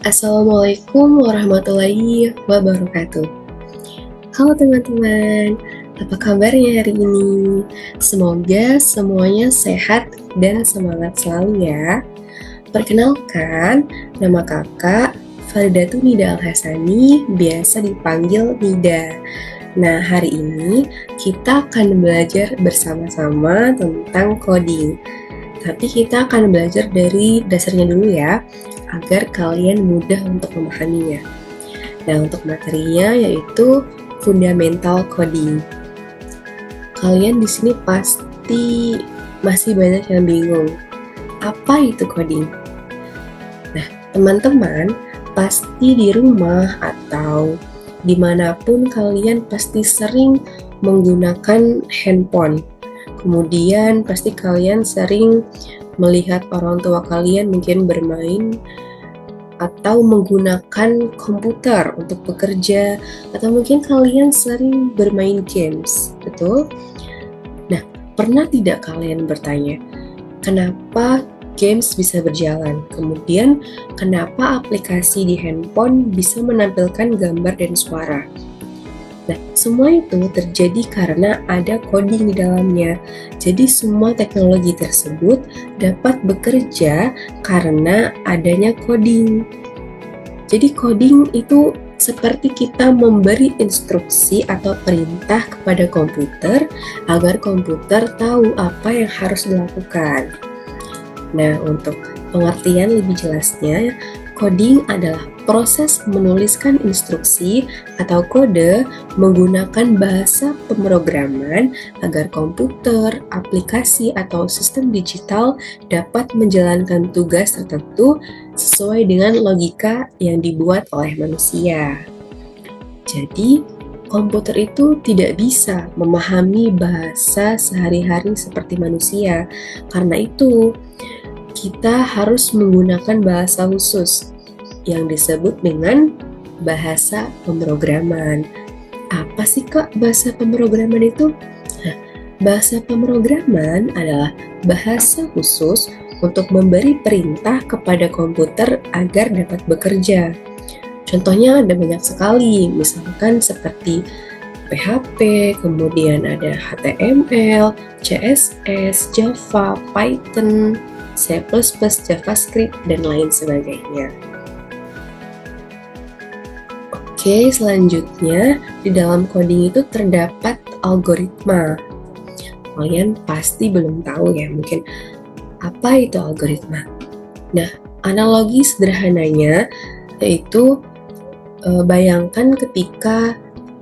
Assalamualaikum warahmatullahi wabarakatuh. Halo teman-teman, apa kabarnya hari ini? Semoga semuanya sehat dan semangat selalu ya. Perkenalkan, nama kakak Faridatun Nida Al-Hasani, biasa dipanggil Nida. Nah, hari ini kita akan belajar bersama-sama tentang coding. Tapi kita akan belajar dari dasarnya dulu ya, agar kalian mudah untuk memahaminya. Nah, untuk materinya yaitu fundamental coding. Kalian di sini pasti masih banyak yang bingung. Apa itu coding? Nah, teman-teman pasti di rumah atau dimanapun kalian pasti sering menggunakan handphone. Kemudian pasti kalian sering melihat orang tua kalian mungkin bermain atau menggunakan komputer untuk bekerja, atau mungkin kalian sering bermain games, betul? Nah, pernah tidak kalian bertanya, kenapa games bisa berjalan? Kemudian, kenapa aplikasi di handphone bisa menampilkan gambar dan suara? Nah, semua itu terjadi karena ada coding di dalamnya. Jadi semua teknologi tersebut dapat bekerja karena adanya coding. Jadi coding itu seperti kita memberi instruksi atau perintah kepada komputer agar komputer tahu apa yang harus dilakukan. Nah, untuk pengertian lebih jelasnya, coding adalah proses menuliskan instruksi atau kode menggunakan bahasa pemrograman agar komputer, aplikasi, atau sistem digital dapat menjalankan tugas tertentu sesuai dengan logika yang dibuat oleh manusia. Jadi, komputer itu tidak bisa memahami bahasa sehari-hari seperti manusia. Karena itu, kita harus menggunakan bahasa khusus yang disebut dengan bahasa pemrograman. Apa sih Kak bahasa pemrograman itu? Nah, bahasa pemrograman adalah bahasa khusus untuk memberi perintah kepada komputer agar dapat bekerja. Contohnya ada banyak sekali, misalkan seperti PHP, kemudian ada HTML, CSS, Java, Python, C++, JavaScript, dan lain sebagainya. Oke, selanjutnya di dalam coding itu terdapat algoritma. Kalian pasti belum tahu ya, mungkin apa itu algoritma. Nah, analogi sederhananya yaitu bayangkan ketika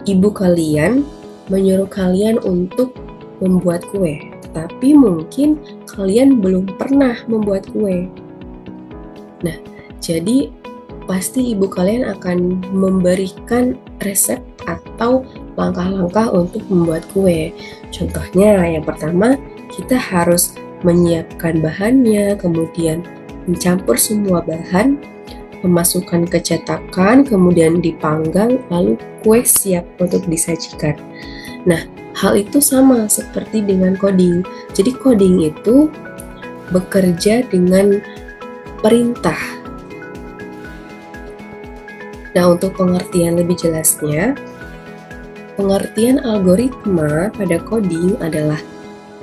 ibu kalian menyuruh kalian untuk membuat kue, tapi mungkin kalian belum pernah membuat kue. Nah, jadi pasti ibu kalian akan memberikan resep atau langkah-langkah untuk membuat kue. Contohnya, yang pertama, kita harus menyiapkan bahannya, kemudian mencampur semua bahan, memasukkan ke cetakan, kemudian dipanggang, lalu kue siap untuk disajikan. Nah, hal itu sama seperti dengan coding. Jadi coding itu bekerja dengan perintah. Nah, untuk pengertian lebih jelasnya, pengertian algoritma pada coding adalah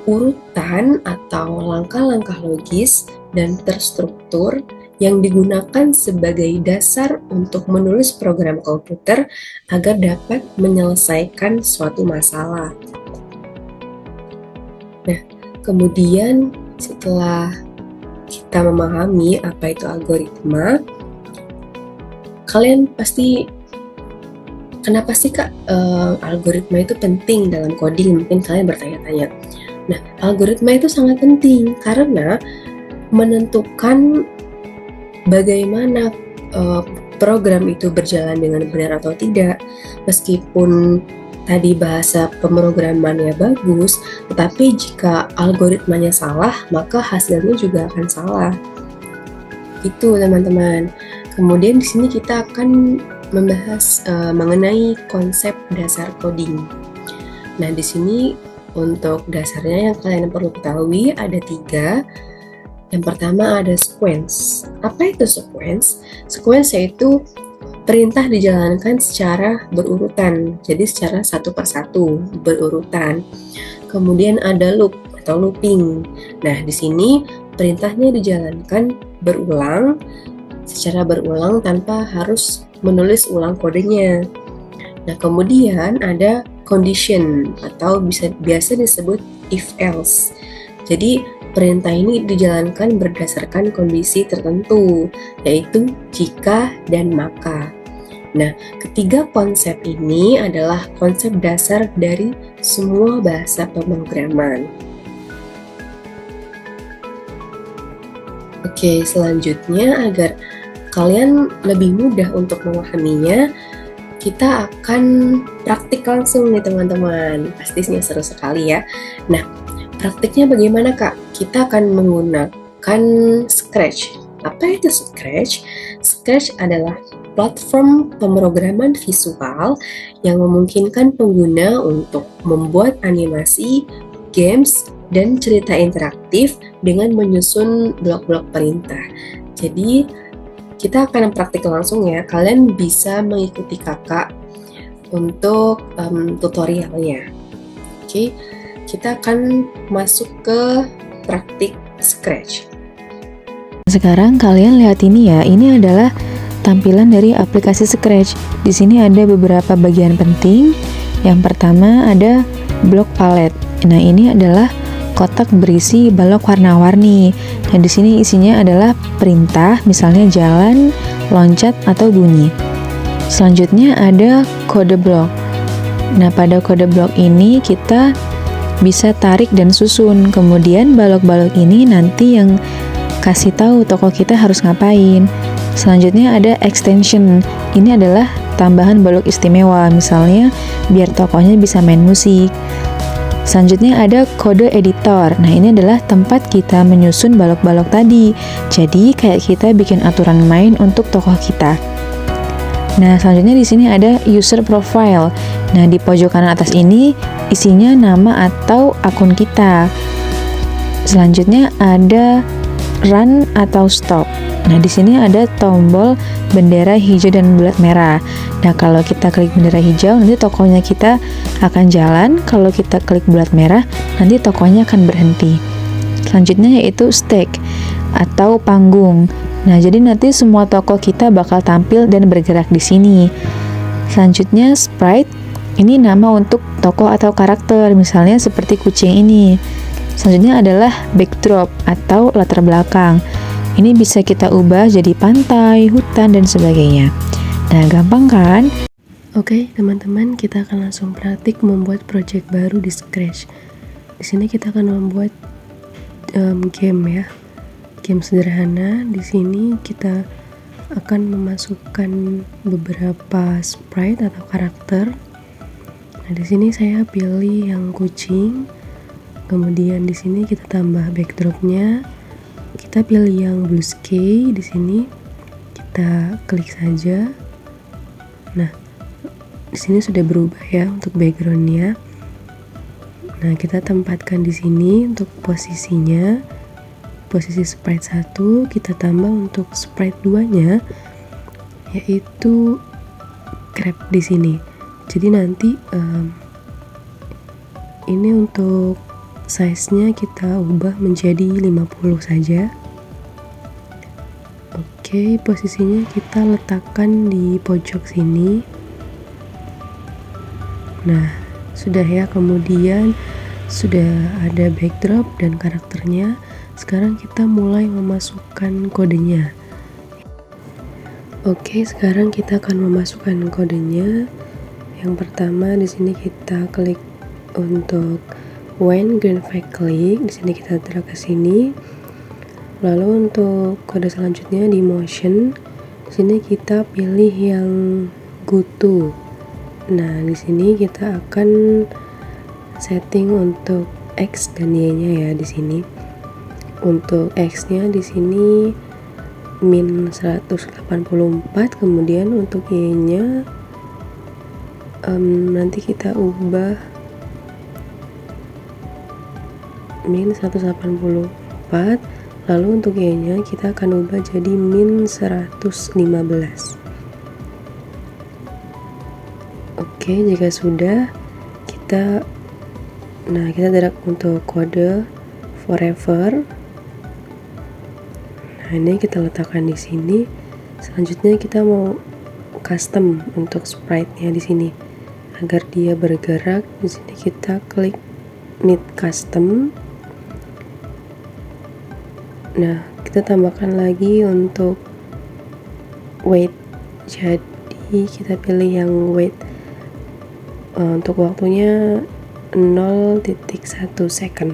urutan atau langkah-langkah logis dan terstruktur yang digunakan sebagai dasar untuk menulis program komputer agar dapat menyelesaikan suatu masalah. Nah, kemudian setelah kita memahami apa itu algoritma, kalian pasti, kenapa sih Kak algoritma itu penting dalam coding? Mungkin kalian bertanya-tanya. Nah, algoritma itu sangat penting karena menentukan bagaimana program itu berjalan dengan benar atau tidak. Meskipun tadi bahasa pemrogramannya bagus, tetapi jika algoritmanya salah, maka hasilnya juga akan salah. Itu teman-teman. Kemudian di sini kita akan membahas mengenai konsep dasar coding. Nah, di sini untuk dasarnya yang kalian perlu ketahui ada 3. Yang pertama ada sequence. Apa itu sequence? Sequence yaitu perintah dijalankan secara berurutan, jadi secara satu persatu berurutan. Kemudian ada loop atau looping. Nah, di sini perintahnya dijalankan berulang secara berulang tanpa harus menulis ulang kodenya. Nah, kemudian ada condition atau biasa disebut if else. Jadi, perintah ini dijalankan berdasarkan kondisi tertentu, yaitu jika dan maka. Nah, ketiga konsep ini adalah konsep dasar dari semua bahasa pemrograman. Oke, selanjutnya agar kalian lebih mudah untuk memahaminya, kita akan praktik langsung nih teman-teman. Pastinya seru sekali ya. Nah, praktiknya bagaimana Kak? Kita akan menggunakan Scratch. Apa itu Scratch? Scratch adalah platform pemrograman visual yang memungkinkan pengguna untuk membuat animasi, games, dan cerita interaktif dengan menyusun blok-blok perintah. Jadi, kita akan praktik langsung ya. Kalian bisa mengikuti kakak untuk tutorialnya. Oke, kita akan masuk ke praktik Scratch. Sekarang kalian lihat ini ya, ini adalah tampilan dari aplikasi Scratch. Di sini ada beberapa bagian penting. Yang pertama ada blok palette. Nah, ini adalah kotak berisi balok warna-warni. Nah, di sini isinya adalah perintah, misalnya jalan, loncat, atau bunyi. Selanjutnya ada kode blok. Nah, pada kode blok ini kita bisa tarik dan susun. Kemudian balok-balok ini nanti yang kasih tahu tokoh kita harus ngapain. Selanjutnya ada extension. Ini adalah tambahan balok istimewa, misalnya biar tokohnya bisa main musik. Selanjutnya ada kode editor. Nah, ini adalah tempat kita menyusun balok-balok tadi. Jadi kayak kita bikin aturan main untuk tokoh kita. Nah, selanjutnya di sini ada user profile. Nah, di pojok kanan atas ini isinya nama atau akun kita. Selanjutnya ada run atau stop. Nah, di sini ada tombol bendera hijau dan bulat merah. Nah, kalau kita klik bendera hijau, nanti tokohnya kita akan jalan. Kalau kita klik bulat merah, nanti tokohnya akan berhenti. Selanjutnya yaitu stage atau panggung. Nah, jadi nanti semua tokoh kita bakal tampil dan bergerak di sini. Selanjutnya sprite. Ini nama untuk tokoh atau karakter, misalnya seperti kucing ini. Selanjutnya adalah backdrop atau latar belakang. Ini bisa kita ubah jadi pantai, hutan, dan sebagainya. Nah, gampang kan? Oke, teman-teman, kita akan langsung praktik membuat project baru di Scratch. Di sini kita akan membuat game ya. Game sederhana. Di sini kita akan memasukkan beberapa sprite atau karakter. Nah, di sini saya pilih yang kucing. Kemudian di sini kita tambah backdropnya. Kita pilih yang blue sky. Di sini kita klik saja. Nah, di sini sudah berubah ya untuk backgroundnya. Nah, kita tempatkan di sini untuk posisinya. Posisi sprite 1 kita tambah untuk sprite 2-nya, yaitu crab di sini. Jadi nanti ini untuk size-nya kita ubah menjadi 50 saja. Oke, posisinya kita letakkan di pojok sini. Nah, sudah ya, kemudian sudah ada backdrop dan karakternya. Sekarang kita mulai memasukkan kodenya. Oke, sekarang kita akan memasukkan kodenya. Yang pertama di sini kita klik untuk when green flag click, di sini kita drag ke sini. Lalu untuk kode selanjutnya di motion, di sini kita pilih yang go to. Nah, di sini kita akan setting untuk X dan Y-nya ya di sini. Untuk X-nya di sini min 184, kemudian untuk Y-nya nanti kita ubah min 184, Lalu untuk Y-nya kita akan ubah jadi min 115. Oke, jika sudah, kita drag untuk kode forever. Nah, ini kita letakkan di sini. Selanjutnya kita mau custom untuk sprite-nya di sini. Agar dia bergerak, di sini kita klik need custom. Nah, kita tambahkan lagi untuk wait. Jadi kita pilih yang wait untuk waktunya 0.1 second.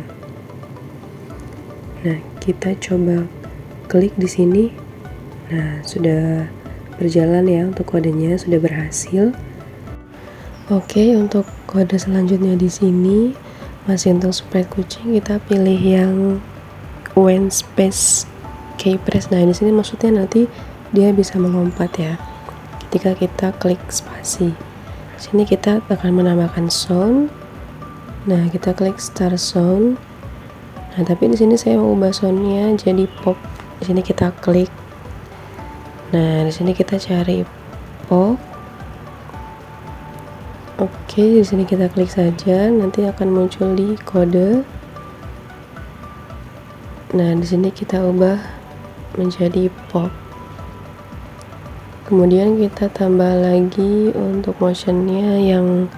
Nah, kita coba klik di sini. Nah, sudah berjalan ya untuk kodenya, sudah berhasil. Oke, untuk kode selanjutnya di sini masih untuk sprite kucing, kita pilih yang when space keypress. Nah, di sini maksudnya nanti dia bisa melompat ya ketika kita klik spasi. Di sini kita akan menambahkan sound. Nah, kita klik start sound. Nah, tapi di sini saya mau ubah soundnya jadi pop. Di sini kita klik. Nah, di sini kita cari pop. Oke, di sini kita klik saja, nanti akan muncul di kode. Nah, di sini kita ubah menjadi pop. Kemudian kita tambah lagi untuk motionnya yang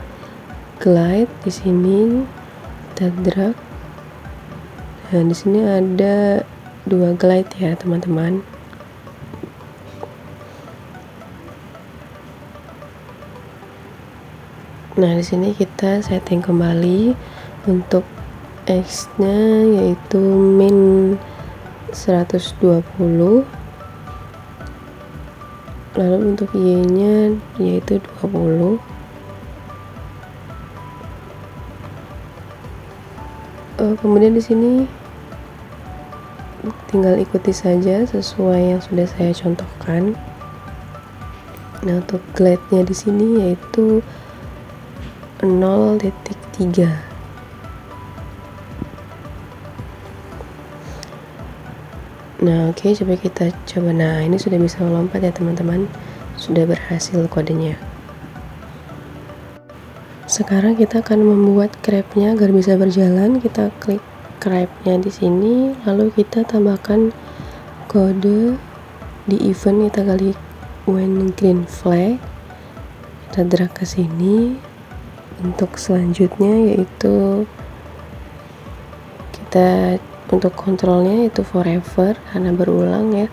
glide. Di sini kita drag. Nah, di sini ada 2 glide ya, teman-teman. Nah, di sini kita setting kembali untuk X-nya yaitu min 120. Lalu untuk Y-nya yaitu 20. Kemudian di sini tinggal ikuti saja sesuai yang sudah saya contohkan. Nah, untuk glide-nya di sini yaitu 0.3. Nah, oke, coba kita coba. Nah, ini sudah bisa melompat ya, teman-teman. Sudah berhasil kodenya. Sekarang kita akan membuat grab-nya agar bisa berjalan. Kita klik grab-nya di sini, lalu kita tambahkan kode di event. Kita klik when green flag. Kita drag ke sini. Untuk selanjutnya yaitu kita untuk kontrolnya itu forever karena berulang ya.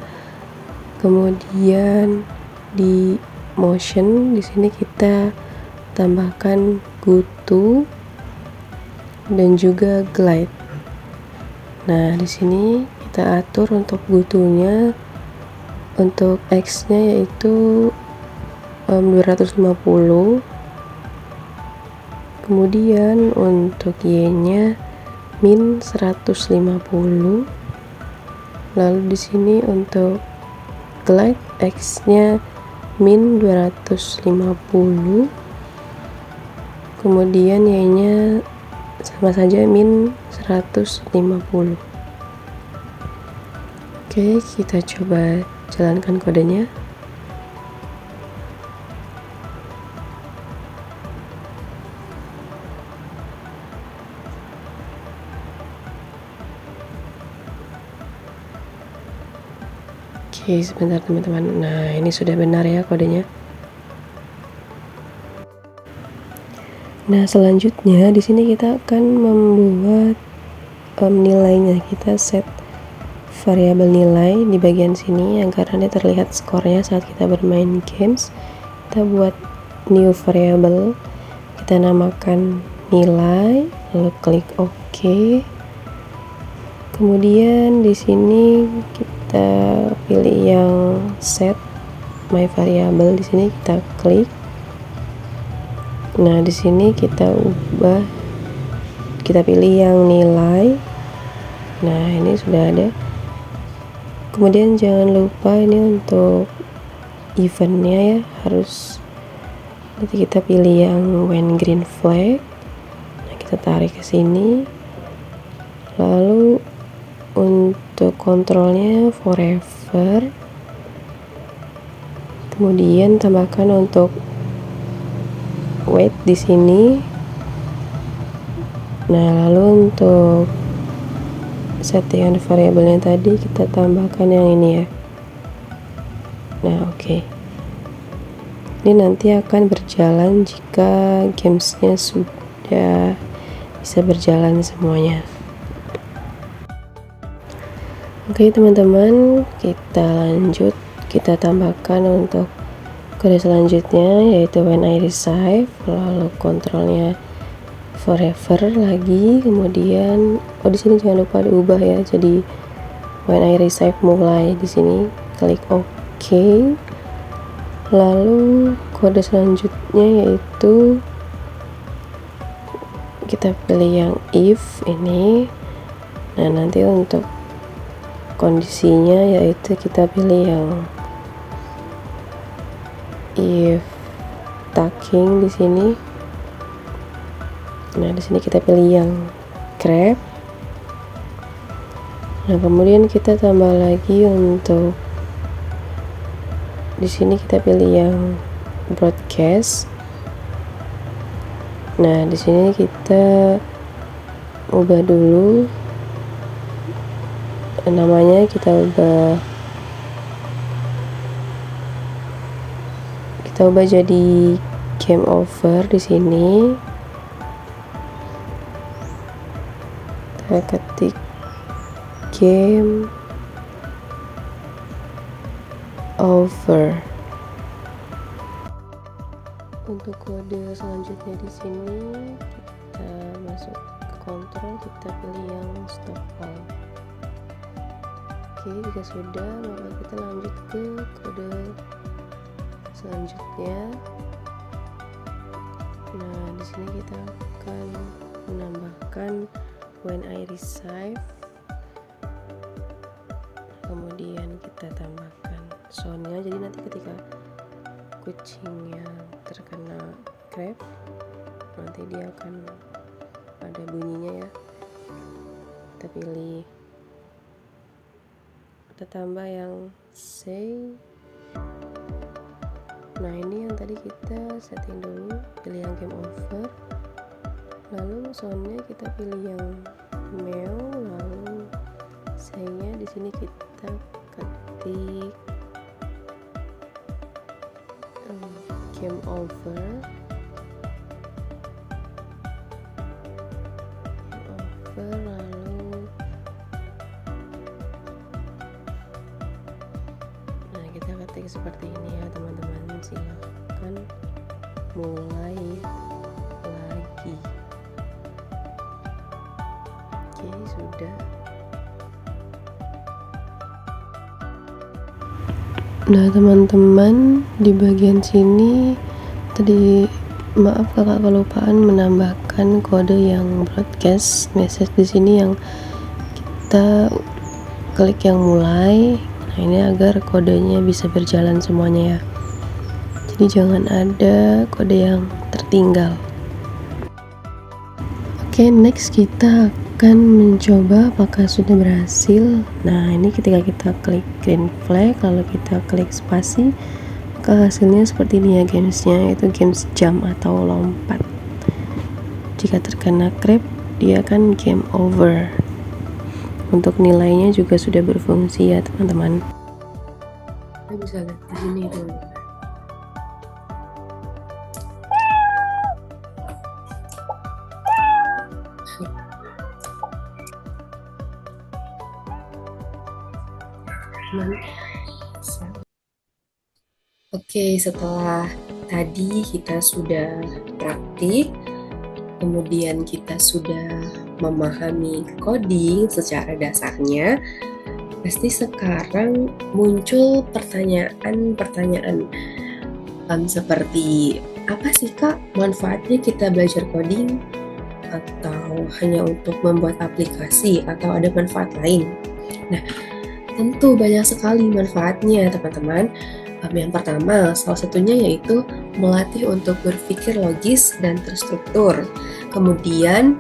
Kemudian di motion di sini kita tambahkan go to dan juga glide. Nah, di sini kita atur untuk go to-nya. Untuk X-nya yaitu 250. Kemudian untuk Y-nya min 150. Lalu di sini untuk glide X-nya min 250. Kemudian Y-nya sama saja min 150. Oke, kita coba jalankan kodenya. Oke, sebentar teman-teman. Nah, ini sudah benar ya kodenya. Nah, selanjutnya di sini kita akan membuat nilainya. Kita set variabel nilai di bagian sini agar nanti terlihat skornya saat kita bermain games. Kita buat new variable. Kita namakan nilai, lalu klik OK. Kemudian di sini kita pilih yang set my variable. Di sini kita klik. Nah, di sini kita ubah, kita pilih yang nilai. Nah, ini sudah ada. Kemudian jangan lupa ini untuk eventnya ya, harus nanti kita pilih yang when green flag. Nah, kita tarik ke sini. Lalu untuk kontrolnya forever. Kemudian tambahkan untuk weight di sini. Nah, lalu untuk settingan variabelnya tadi kita tambahkan yang ini ya. Nah, oke. Ini nanti akan berjalan jika gamesnya sudah bisa berjalan semuanya. Oke teman-teman, kita lanjut. Kita tambahkan untuk kode selanjutnya yaitu when I receive, lalu kontrolnya forever lagi, kemudian di sini jangan lupa diubah ya, jadi when I receive mulai di sini, klik OK. Lalu kode selanjutnya yaitu kita pilih yang if ini. Nah, nanti untuk kondisinya yaitu kita pilih yang if taking di sini. Nah, di sini kita pilih yang grab. Nah, kemudian kita tambah lagi untuk di sini kita pilih yang broadcast. Nah, di sini kita ubah dulu namanya, kita ubah jadi game over di sini. Kita ketik game over. Untuk kode selanjutnya di sini kita masuk ke kontrol, kita pilih yang stop all. Oke, jika sudah maka kita lanjut ke kode selanjutnya. Nah, di sini kita akan menambahkan when I receive. Kemudian kita tambahkan soundnya, jadi nanti ketika kucingnya terkena grab nanti dia akan ada bunyinya ya. Kita pilih, kita tambah yang say. Nah, ini yang tadi kita setting dulu, pilih yang game over, lalu soundnya kita pilih yang meow, lalu say-nya di sini kita ketik game over. Lalu nah, kita ketik seperti ini ya teman-teman, silahkan mulai lagi. Oke, sudah. Nah teman-teman, di bagian sini tadi maaf kakak kelupaan menambahkan kode yang broadcast message di sini yang kita klik yang mulai. Nah, ini agar kodenya bisa berjalan semuanya ya. Jadi jangan ada kode yang tertinggal. Oke, next kita akan mencoba apakah sudah berhasil. Nah, ini ketika kita klik green flag lalu kita klik spasi, maka hasilnya seperti ini ya gamesnya, yaitu games jump atau lompat. Jika terkena grab dia akan game over. Untuk nilainya juga sudah berfungsi ya teman-teman. Kita bisa lihat di sini teman-teman. Oke, setelah tadi kita sudah praktik, kemudian kita sudah memahami coding secara dasarnya, pasti sekarang muncul pertanyaan-pertanyaan seperti apa sih Kak manfaatnya kita belajar coding, atau hanya untuk membuat aplikasi, atau ada manfaat lain. Nah, tentu banyak sekali manfaatnya teman-teman. Yang pertama, salah satunya yaitu melatih untuk berpikir logis dan terstruktur. Kemudian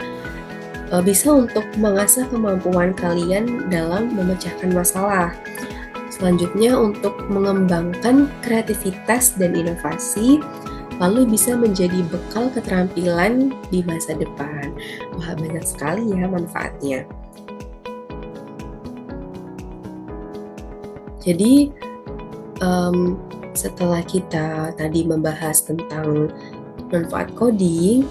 bisa untuk mengasah kemampuan kalian dalam memecahkan masalah. Selanjutnya untuk mengembangkan kreativitas dan inovasi, lalu bisa menjadi bekal keterampilan di masa depan. Wah, banyak sekali ya manfaatnya. Jadi, setelah kita tadi membahas tentang manfaat coding,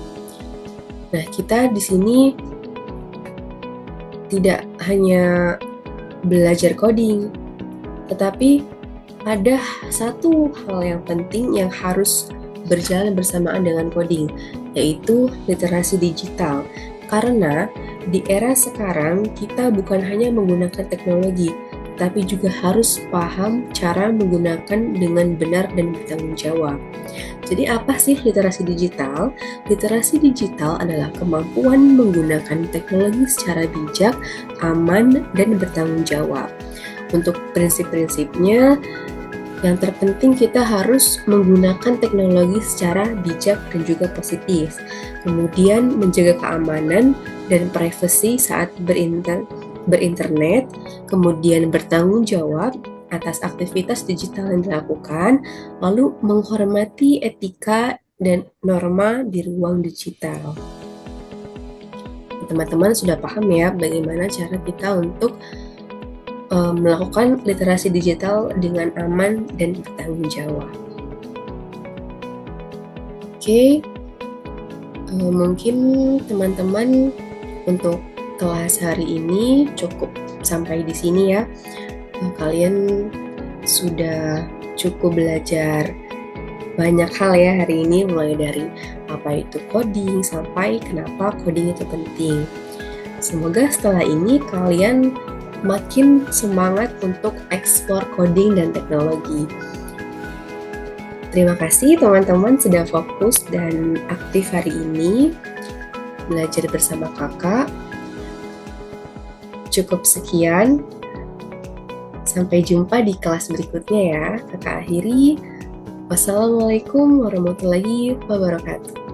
nah kita di sini tidak hanya belajar coding, tetapi ada satu hal yang penting yang harus berjalan bersamaan dengan coding, yaitu literasi digital. Karena di era sekarang kita bukan hanya menggunakan teknologi, tapi juga harus paham cara menggunakan dengan benar dan bertanggung jawab. Jadi apa sih literasi digital? Literasi digital adalah kemampuan menggunakan teknologi secara bijak, aman, dan bertanggung jawab. Untuk prinsip-prinsipnya, yang terpenting kita harus menggunakan teknologi secara bijak dan juga positif. Kemudian menjaga keamanan dan privasi saat berinternet, kemudian bertanggung jawab atas aktivitas digital yang dilakukan, lalu menghormati etika dan norma di ruang digital. Teman-teman sudah paham ya bagaimana cara kita untuk melakukan literasi digital dengan aman dan bertanggung jawab. Oke, mungkin teman-teman untuk kelas hari ini cukup sampai di sini ya. Kalian sudah cukup belajar banyak hal ya hari ini, mulai dari apa itu coding sampai kenapa coding itu penting. Semoga setelah ini kalian makin semangat untuk eksplor coding dan teknologi. Terima kasih teman-teman sudah fokus dan aktif hari ini belajar bersama kakak. Cukup sekian. Sampai jumpa di kelas berikutnya ya. Kakak akhiri. Wassalamualaikum warahmatullahi wabarakatuh.